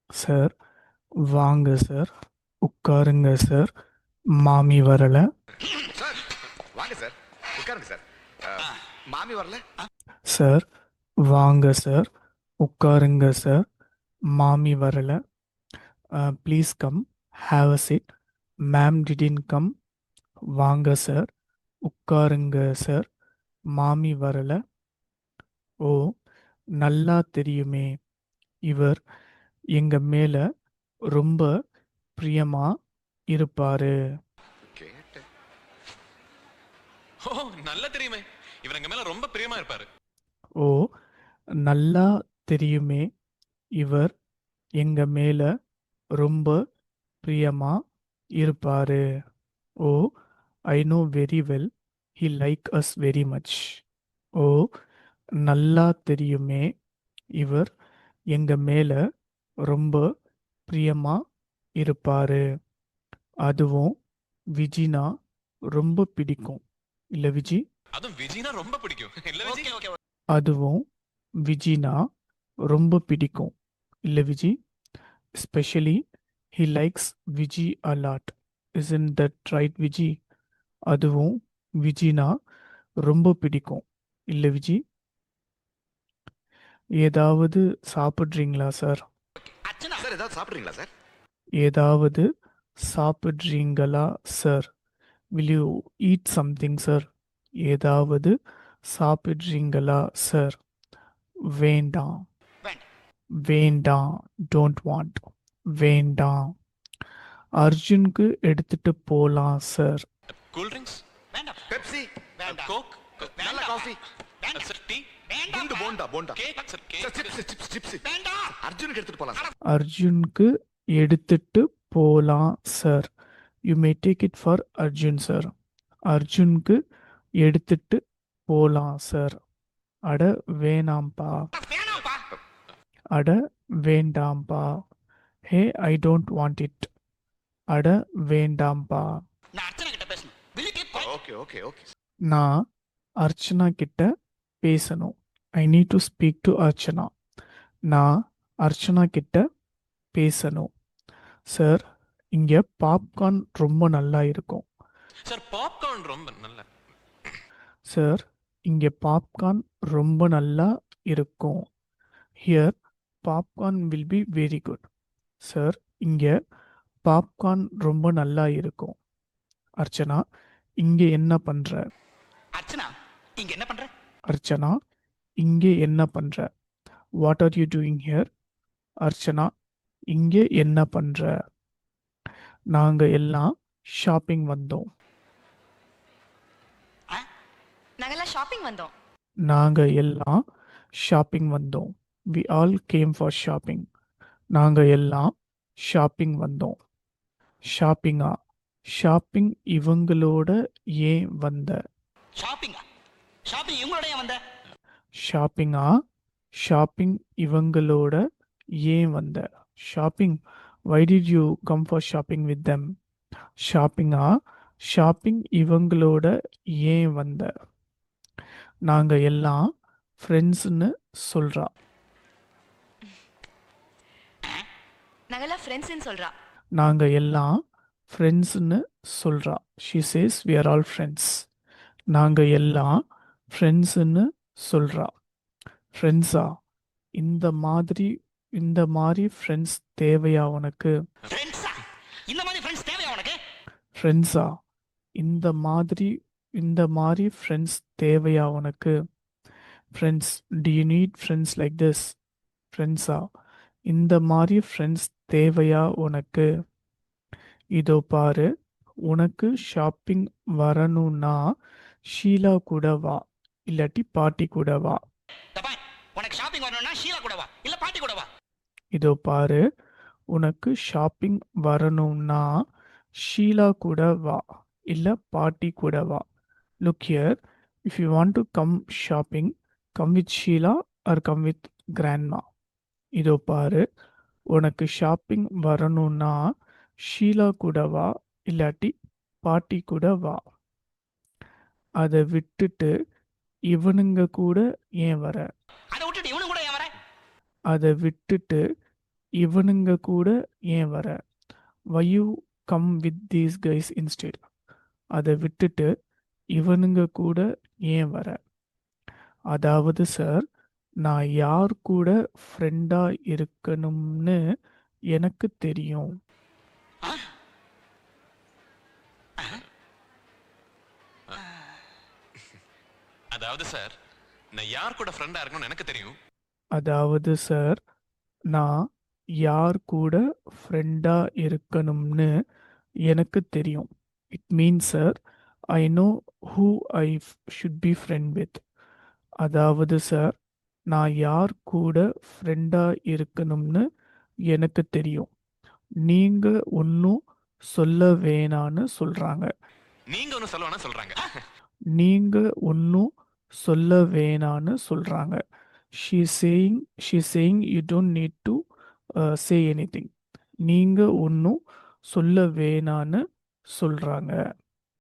Sir வாங்க sir, உட்காருங்க sir. மாமி வரல. சார் வாங்க சார், உட்காருங்க சார். மாமி வரல. சார் வாங்க சார், உட்காருங்க சார். மாமி வரல. Please come, have a seat. Ma'am didn't come. வாங்க சார், உட்காருங்க சார். மாமி வரல. ஓ, நல்லா தெரியுமே, இவர் எங்க மேல ரொம்ப பிரியமா இருப்பாரு. கேட்டேன். ஓ, நல்லா தெரியுமே, இவர் எங்க மேல ரொம்ப பிரியமா இருப்பாரு. ஓ, நல்லா தெரியுமே, இவர் எங்க மேல ரொம்ப பிரியமா இருப்பாரு. Oh, I know very well, he like us very much. Oh, நல்லா தெரியுமே, இவர் எங்க மேல ரொம்ப பிரியமா இருப்பாரு. அதுவும் விஜினா ரொம்ப பிடிக்கும் இல்ல விஜி? அதுவும் விஜய்னா ரொம்ப பிடிக்கும் இல்ல விஜய்? அதுவும் விஜினா ரொம்ப பிடிக்கும் இல்ல Viji? Especially, he likes Viji a lot. Isn't that right, Viji? அதுவும் விஜினா ரொம்ப பிடிக்கும் இல்ல விஜி? ஏதாவது சாப்பிட்றீங்களா சார்? சார் ஏதாவது சாப்பிட்றீங்களா சார்? ஏதாவது சாப்பிட்றீங்களா sir? Will you eat something, sir? ஏதாவது சாப்பிட்றீங்களா சார்? வேண்டாம். வேண்டாம். Don't want. வேண்டாம். அர்ஜுனுக்கு எடுத்துட்டு போலாம் sir. Cool drinks, Pepsi, Coke, நல்ல காஃபி, சார் டீ, குண்டு bonda bonda, cake, sir sir cake. Chips chips chips. அர்ஜுனுக்கு எடுத்துட்டு போலாம் சார். அர்ஜுனுக்கு எடுத்துட்டு போலாம் sir. You may take it for Arjun sir. அர்ஜுனுக்கு எடுத்துட்டு போலாம் சார். அட வேணாம்பா. அட வேண்டாம்பா. Hey, I don't want it. அட வேண்டாம்பா. Okay okay okay. நான் அர்ச்சனா கிட்ட பேசணும். I need to speak to Archana. நான் அர்ச்சனா கிட்ட பேசணும். சார், இங்க பாப்கார்ன் ரொம்ப நல்லா இருக்கும். சார் பாப்கார்ன் ரொம்ப நல்ல. சார், இங்க பாப்கார்ன் ரொம்ப நல்லா இருக்கும். Here popcorn will be very good. Sir, இங்க பாப்கார்ன் ரொம்ப நல்லா இருக்கும். அர்ச்சனா, இங்க என்ன பண்ற? அர்ச்சனா இங்க என்ன பண்ற? அர்ச்சனா, இங்க என்ன பண்ற? What are you doing here? Archana, இங்க என்ன பண்ற? நாங்க எல்லாம் ஷாப்பிங் வந்தோம். நாங்கெல்லாம் ஷாப்பிங் வந்தோம். நாங்க எல்லாம் ஷாப்பிங் வந்தோம். We all came for shopping. நாங்க எல்லாம் ஷாப்பிங் வந்தோம். ஷாப்பிங்கா? ஷாப்பிங் இவங்களோட ஏன் வந்த? ஷாப்பிங்கா? ஷாப்பிங் இவங்களோட ஏன் வந்த? ஷாப்பிங்கா? ஷாப்பிங் இவங்களோட ஏன் வந்த? Shopping? Why did you come for shopping with them? ஷாப்பிங்கா? Shopping இவங்களோட ஏன் வந்த? நாங்க எல்லாம் ஃப்ரெண்ட்ஸ்னு சொல்றா. நாங்கெல்லாம் ஃப்ரெண்ட்ஸ்னு சொல்றா. நாங்க எல்லாம் ஃப்ரெண்ட்ஸ்னு சொல்றா. She chase we are all friends. நாங்க எல்லாம் ஃப்ரெண்ட்ஸ்னு சொல்றா. ஃப்ரெண்ட்ஸா? இந்த மாதிரி இந்த மாதிரி ஃப்ரெண்ட்ஸ் தேவையா உனக்கு? ஃப்ரெண்ட்ஸா? இந்த மாதிரி ஃப்ரெண்ட்ஸ் தேவையா உனக்கு? ஃப்ரெண்ட்ஸா? இந்த மாதிரி இந்த மாதிரி ஃப்ரெண்ட்ஸ் தேவையா உனக்கு? Friends, do you need friends like this? ஃப்ரெண்ட்ஸா? இந்த மாதிரி ஃப்ரெண்ட்ஸ் தேவையா உனக்கு? இதோ பாரு, உனக்கு ஷாப்பிங் வரணும்னா ஷீலா கூட வா, இல்லாட்டி பாட்டி கூட வா. தப்பா, உனக்கு ஷாப்பிங் வரணும்னா ஷீலா கூட வா, இல்ல பாட்டி கூட வா. இதோ பாரு, உனக்கு ஷாப்பிங் வரணும்னா ஷீலா கூட வா, இல்ல பாட்டி கூட வா. Look here, if you want to come shopping, come with Sheela or come with grandma. இதோ பாரு, உனக்கு ஷாப்பிங் வரணும்னா ஷீலா கூட வா, இல்லாட்டி பாட்டி கூட வா. அதை விட்டுட்டு இவனுங்க கூட ஏன் வர? அதை விட்டுட்டு இவனு கூட ஏன் வர? அதை விட்டுட்டு இவனுங்க கூட ஏன் வர? Why you come with these guys instead? அதை விட்டுட்டு இவனுங்க கூட ஏன் வர? அதாவது சார், நான் யார் கூட ஃப்ரெண்டா இருக்கணும்னு எனக்கு தெரியும். அதாவது சார், நான் யார் கூட ஃப்ரெண்டா இருக்கணும்னு எனக்கு தெரியும். அதாவது சார், நான் யார் கூட ஃப்ரெண்டா இருக்கணும்னு எனக்கு தெரியும். It means sir, I know who I should be friend with. அதாவது சார், நான் யார் கூட ஃப்ரெண்டா இருக்கணும்னு எனக்கு தெரியும். நீங்க ஒன்றும் சொல்ல வேணான்னு சொல்றாங்க. நீங்க ஒன்னும் சொல்லுவானா சொல்றாங்க. நீங்க ஒன்றும் சொல்ல வேணான்னு சொல்றாங்க. She's saying you don't need to say anything. நீங்க ஒன்றும் சொல்ல வேணான்னு சொல்றாங்க.